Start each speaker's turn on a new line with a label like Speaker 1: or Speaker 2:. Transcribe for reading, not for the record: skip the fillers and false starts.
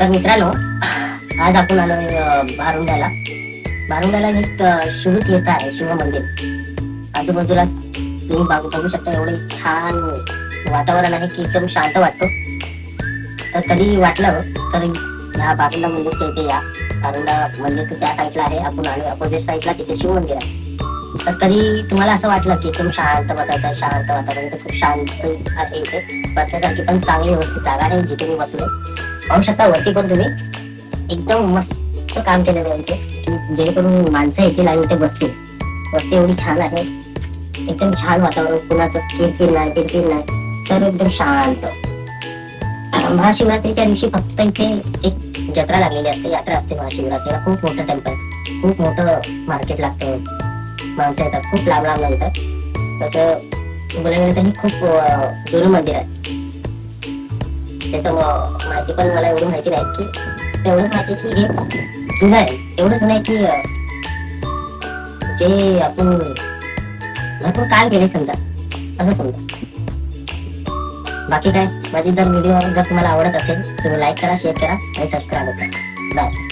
Speaker 1: तर मित्रांनो, आज आपण आलोय भारुंड्याला. भारुंड्याला एक शिवतीर्थ आहे, शिव मंदिर. आजूबाजूला तुम्ही बघू शकता, एवढे छान वातावरण आहे की एकदम शांत वाटतो. तर कधी वाटलं तर ह्या भारुंडा मंदिरच्या इथे या. भारुंडा मंदिर त्या साईडला आहे, आपण आलोय अपोजिट साईडला, तिथे शिव मंदिर आहे. तर कधी तुम्हाला असं वाटलं की एकदम शांत बसायचं आहे, शांत वातावरण, तर खूप शांत आहे इथे. बसण्यासाठी पण चांगली व्यवस्थित जागा आहे जिथे मी बसलो. पाहू शकता वरती पण तुम्ही एकदम मस्त काम केलेलं आहे इथे, की जेणेकरून माणसं येतील आणि इथे बसतील. वस्ती एवढी छान आहे, एकदम छान वातावरण, कुणाचं किरकिर नाही, सर्व एकदम शांत. महाशिवरात्रीच्या दिवशी फक्त इथे एक जत्रा लागलेली असते, यात्रा असते महाशिवरात्रीला. खूप मोठं टेम्पल, खूप मोठं मार्केट लागतं, माणसं येतात खूप लांब येतात. तसं बोलायला गेलं तर खूप जुनं मंदिर आहे. त्याचं माहिती पण मला एवढी माहिती नाही, की तेवढंच माहिती की हे जुनं आहे. एवढं जुनं आहे की जे आपण भरपूर काळ केले समजा, असं समजा. बाकी काय, माझी जर व्हिडिओ जर तुम्हाला आवडत असेल, तुम्ही लाईक करा, शेअर करा आणि सबस्क्राईब करा. बाय.